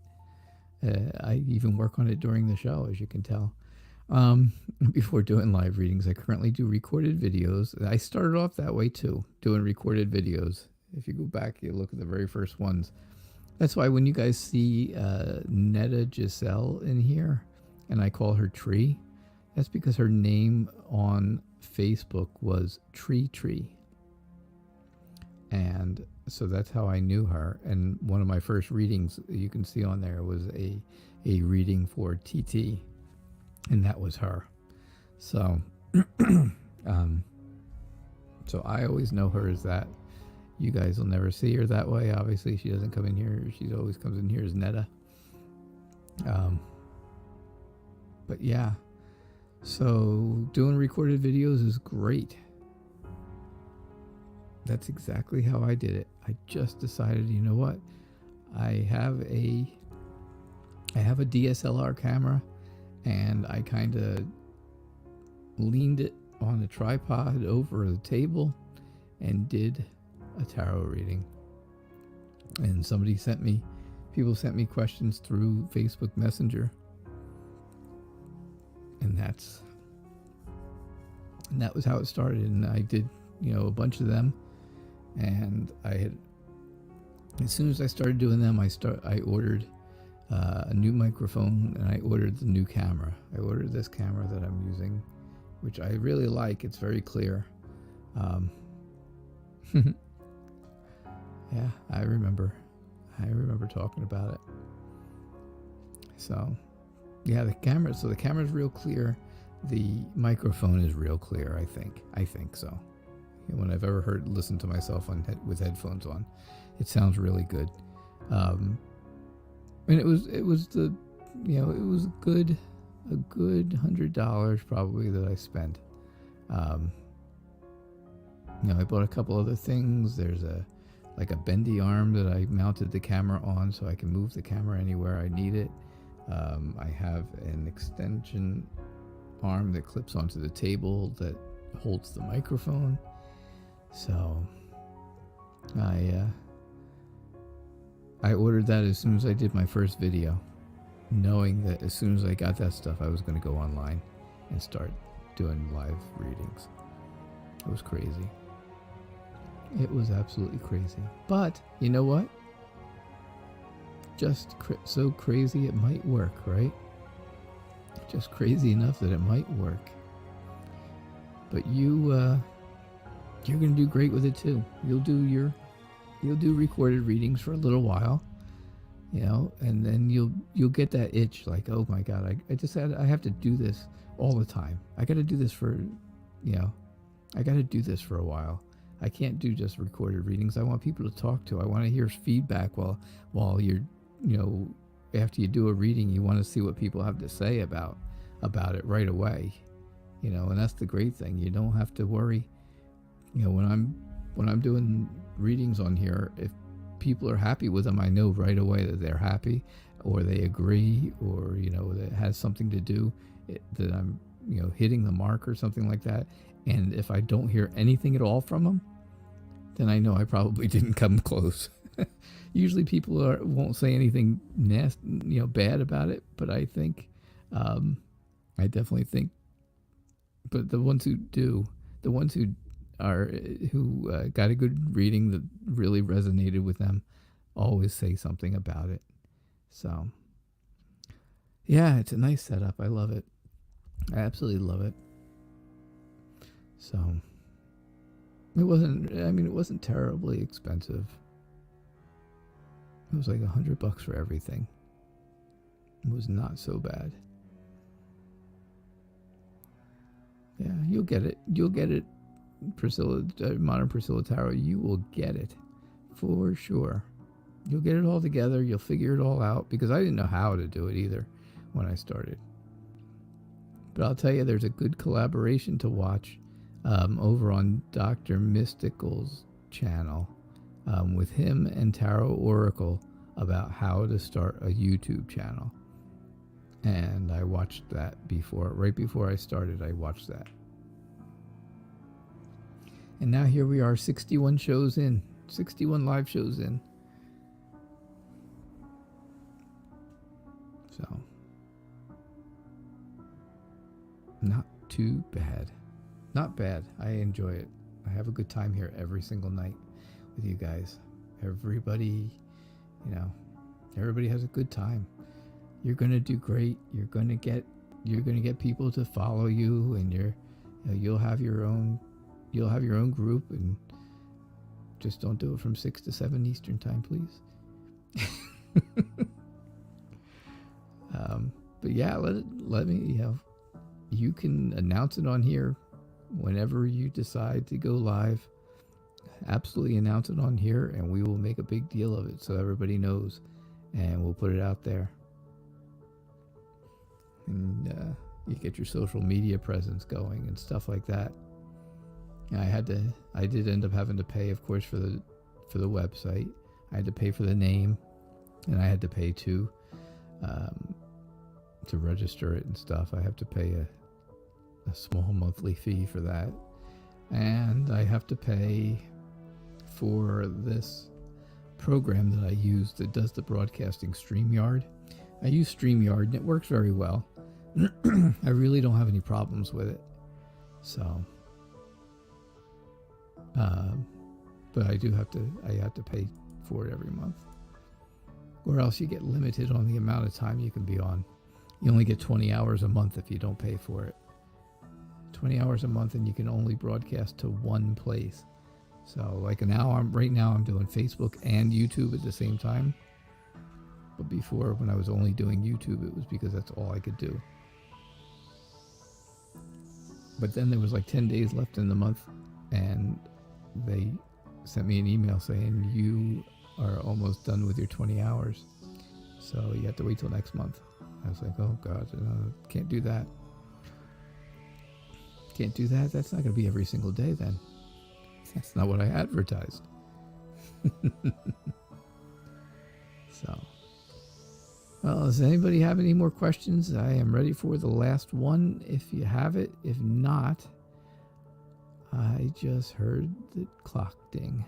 I even work on it during the show, as you can tell. Before doing live readings, I currently do recorded videos. I started off that way too, doing recorded videos. If you go back, you look at the very first ones. That's why when you guys see Netta Giselle in here, and I call her Tree, that's because her name on Facebook was Tree. And so that's how I knew her. And one of my first readings you can see on there was a reading for TT, and that was her. So so I always know her as that. You guys will never see her that way. Obviously, she doesn't come in here. She always comes in here as Netta. But yeah, so doing recorded videos is great. That's exactly how I did it. I just decided, you know what? I have a DSLR camera, and I kind of leaned it on a tripod over the table and did a tarot reading. And people sent me questions through Facebook Messenger. And that was how it started. And I did, a bunch of them. And as soon as I started doing them, I ordered a new microphone, and I ordered the new camera. I ordered this camera that I'm using, which I really like. It's very clear. Yeah, I remember talking about it. So, yeah, the camera's real clear. The microphone is real clear, I think so. When I've ever listened to myself with headphones on, it sounds really good. And it was a good $100 probably that I spent. I bought a couple other things. There's a bendy arm that I mounted the camera on so I can move the camera anywhere I need it. I have an extension arm that clips onto the table that holds the microphone. So I ordered that as soon as I did my first video, knowing that as soon as I got that stuff, I was going to go online and start doing live readings. It was crazy. It was absolutely crazy. But you know what? Just so crazy it might work, right? Just crazy enough that it might work. But you're going to do great with it too. You'll do recorded readings for a little while, and then you'll get that itch like, oh my God, I have to do this all the time. I got to do this for a while. I can't do just recorded readings. I want people to talk to. I want to hear feedback while you're, after you do a reading, you want to see what people have to say about it right away, and that's the great thing. You don't have to worry. When I'm doing readings on here, if people are happy with them, I know right away that they're happy, or they agree, or that it has something to do that I'm hitting the mark or something like that. And if I don't hear anything at all from them, then I know I probably didn't come close. Usually people won't say anything nasty, bad about it, but I think I definitely think. But the ones who do, the ones who got a good reading that really resonated with them, always say something about it. So yeah, it's a nice setup. I love it. I absolutely love it. So it wasn't terribly expensive. It was like $100 for everything. It was not so bad. Yeah, you'll get it. Priscilla, Modern Priscilla Tarot, you will get it for sure. You'll get it all together. You'll figure it all out, because I didn't know how to do it either when I started. But I'll tell you, there's a good collaboration to watch over on Dr. Mystical's channel. with him and Tarot Oracle about how to start a YouTube channel. And I watched that right before I started, I watched that. And now here we are, 61 shows in, 61 live shows in. So, not too bad. Not bad. I enjoy it. I have a good time here every single night with you guys. Everybody, everybody has a good time. You're gonna do great. You're gonna get people to follow you, and you'll have your own group, and just don't do it from 6 to 7 Eastern time, please. But yeah, let me, you can announce it on here whenever you decide to go live. Absolutely announce it on here, and we will make a big deal of it so everybody knows, and we'll put it out there. And you get your social media presence going and stuff like that. And I did end up having to pay, of course, for the website. I had to pay for the name, and I had to pay to register it and stuff. I have to pay a small monthly fee for that, and I have to pay for this program that I use that does the broadcasting, StreamYard. I use StreamYard, and it works very well. I really don't have any problems with it. So, but I have to pay for it every month, or else you get limited on the amount of time you can be on. You only get 20 hours a month if you don't pay for it. 20 hours a month, and you can only broadcast to one place. So like right now I'm doing Facebook and YouTube at the same time. But before, when I was only doing YouTube, it was because that's all I could do. But then there was like 10 days left in the month, and they sent me an email saying you are almost done with your 20 hours. So you have to wait till next month. I was like, oh God, can't do that. Can't do that? That's not going to be every single day then. That's not what I advertised. So, well, does anybody have any more questions? I am ready for the last one if you have it. If not, I just heard the clock ding.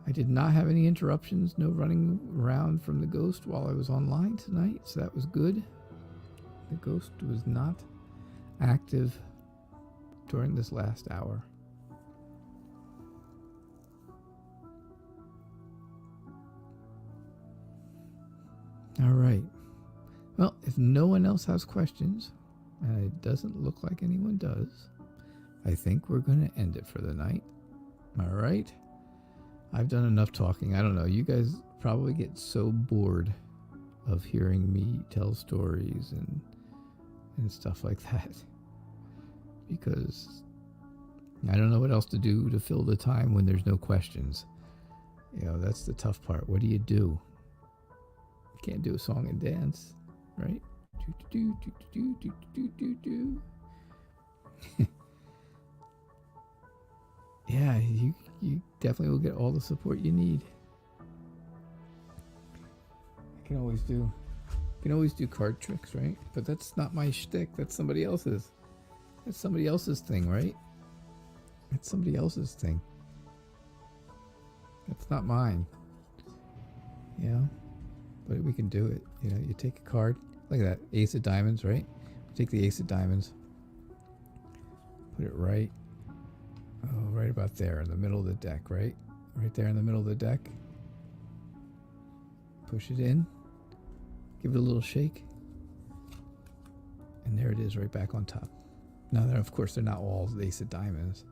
I did not have any interruptions, no running around from the ghost while I was online tonight, so that was good. The ghost was not active during this last hour. All right. Well, if no one else has questions, and it doesn't look like anyone does, I think we're going to end it for the night. All right. I've done enough talking. I don't know. You guys probably get so bored of hearing me tell stories and stuff like that, because I don't know what else to do to fill the time when there's no questions. That's the tough part. What do? You can't do a song and dance, right? Yeah, you definitely will get all the support you need. You can always do card tricks, right? But that's not my shtick. That's somebody else's. That's somebody else's thing, right? That's somebody else's thing. That's not mine. But we can do it. You take a card. Look at that. Ace of diamonds, right? Take the ace of diamonds. Put it right about there in the middle of the deck, right? Right there in the middle of the deck. Push it in. Give it a little shake. And there it is, right back on top. Now, of course, they're not all the ace of diamonds.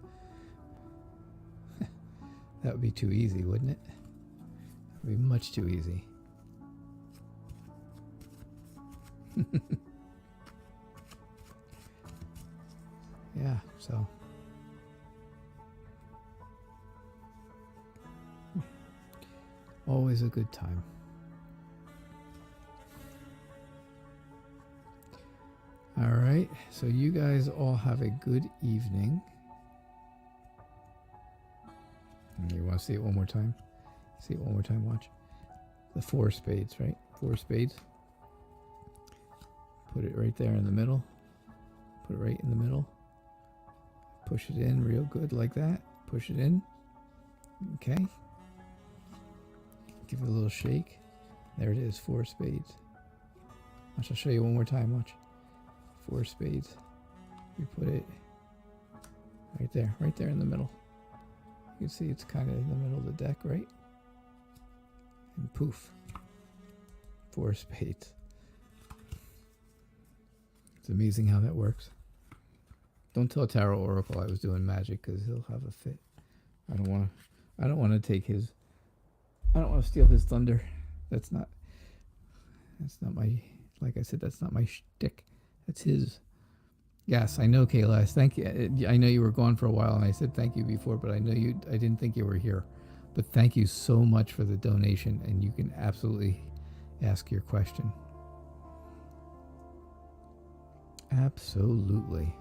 That would be too easy, wouldn't it? It would be much too easy. Yeah, so. Always a good time. All right, so you guys all have a good evening. You want to see it one more time? See it one more time, watch. The 4 spades, right? 4 spades. Put it right there in the middle. Put it right in the middle. Push it in real good like that. Push it in. Okay. Give it a little shake. There it is, 4 spades. Watch, I'll show you one more time, watch. 4 spades. You put it right there in the middle. You can see it's kind of in the middle of the deck, right? And poof. 4 spades. It's amazing how that works. Don't tell Tarot Oracle I was doing magic, because he'll have a fit. I don't want to take his. I don't want to steal his thunder. That's not my. Like I said, that's not my shtick. That's his. Yes, I know, Kayla. Thank you. I know you were gone for a while, and I said thank you before, but I know you. I didn't think you were here. But thank you so much for the donation, and you can absolutely ask your question. Absolutely.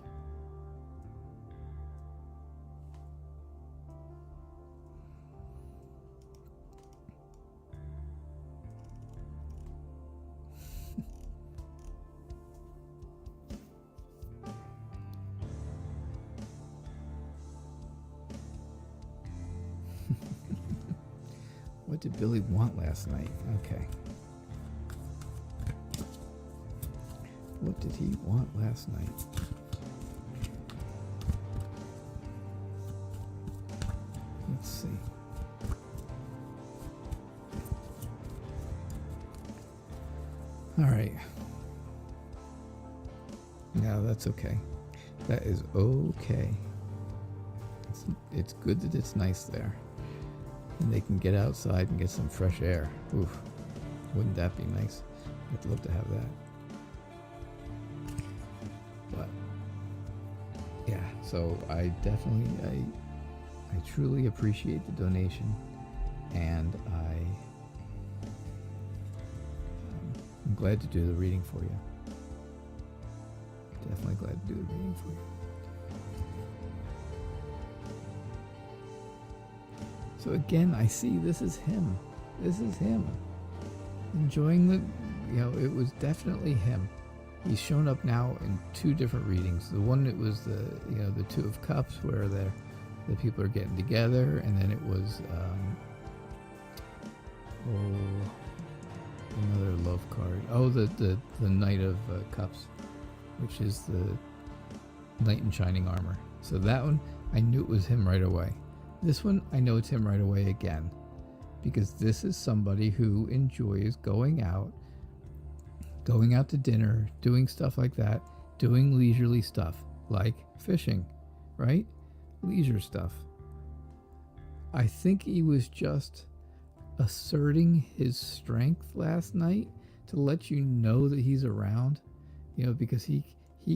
What did Billy want last night? Okay. What did he want last night? Let's see. All right. No, that's okay. That is okay. It's good that it's nice there. And they can get outside and get some fresh air. Oof. Wouldn't that be nice? I'd love to have that. But yeah, so I truly appreciate the donation, and I'm glad to do the reading for you. Definitely glad to do the reading for you. So again, I see this is him. This is him. Enjoying it was definitely him. He's shown up now in 2 different readings. The one, it was the 2 of Cups, where the people are getting together, and then it was another love card. Oh, the Knight of Cups, which is the Knight in Shining Armor. So that one, I knew it was him right away. This one, I know it's him right away again, because this is somebody who enjoys going out to dinner, doing stuff like that, doing leisurely stuff like fishing, right? Leisure stuff. I think he was just asserting his strength last night to let you know that he's around, because he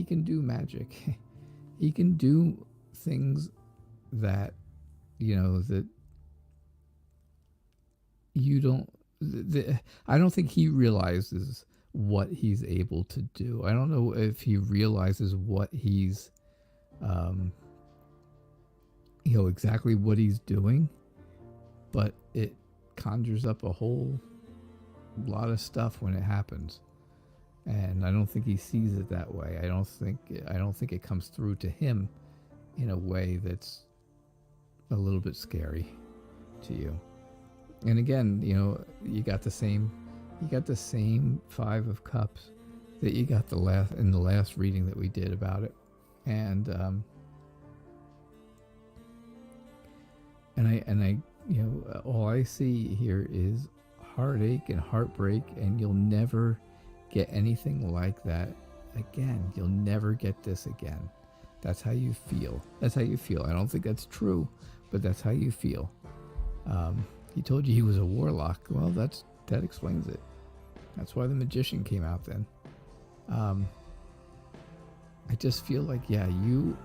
can do magic. He can do things that that you don't. I don't think he realizes what he's able to do. I don't know if he realizes what he's, exactly what he's doing, but it conjures up a whole lot of stuff when it happens. And I don't think he sees it that way. I don't think it comes through to him in a way that's a little bit scary to you. And again, you got the same 5 of Cups that you got in the last reading that we did about it. And I all I see here is heartache and heartbreak, and you'll never get anything like that again. You'll never get this again. That's how you feel. That's how you feel. I don't think that's true, but that's how you feel. He told you he was a warlock. Well, that explains it. That's why the magician came out then. I just feel like, you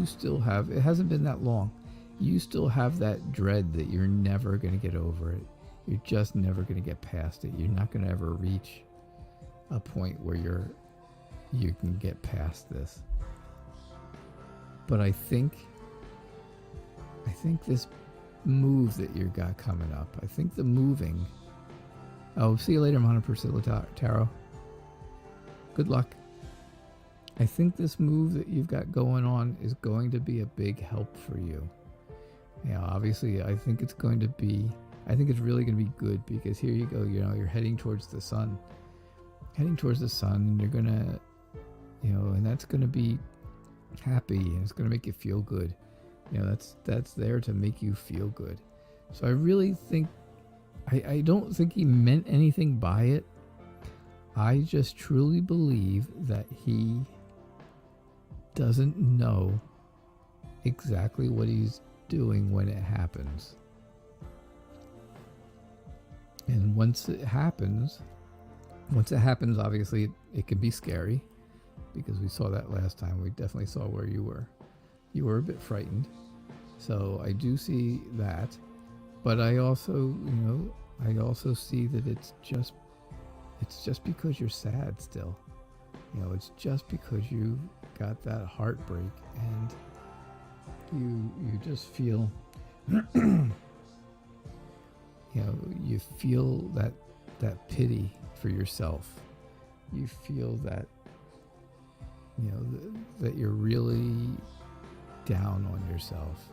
still have, it hasn't been that long. You still have that dread that you're never going to get over it. You're just never going to get past it. You're not going to ever reach a point where you can get past this. But I think move that you got coming up. I think the moving. Oh, see you later, Mana Priscilla Tarot. Good luck. I think this move that you've got going on is going to be a big help for you. Obviously, I think it's really going to be good, because here you go, you're heading towards the sun. And you're going to, and that's going to be happy, and it's going to make you feel good. That's there to make you feel good. So I really think, I don't think he meant anything by it. I just truly believe that he doesn't know exactly what he's doing when it happens. And once it happens, obviously it can be scary, because we saw that last time. We definitely saw where you were. You were a bit frightened. So I do see that. But I also, see that it's just because you're sad still. It's just because you got that heartbreak, and you just feel, you feel that pity for yourself. You feel that, that you're really down on yourself.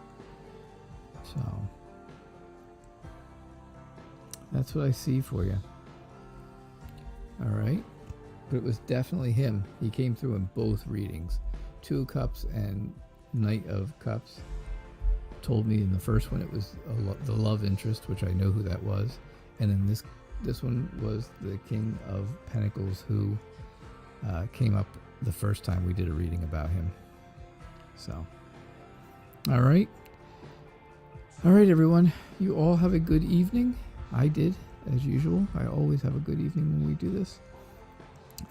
So that's what I see for you. All right. But it was definitely him. He came through in both readings. Two of Cups and Knight of Cups. Told me in the first one it was the love interest, which I know who that was. And then this one was the King of Pentacles, who came up the first time we did a reading about him. So, all right. All right, everyone. You all have a good evening. I did, as usual. I always have a good evening when we do this.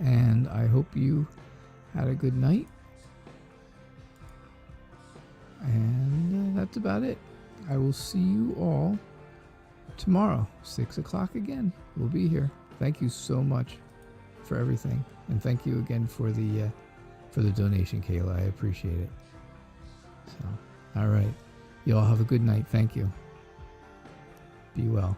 And I hope you had a good night. And that's about it. I will see you all tomorrow, 6 o'clock again. We'll be here. Thank you so much for everything. And thank you again for the donation, Kayla. I appreciate it. So, all right. You all have a good night. Thank you. Be well.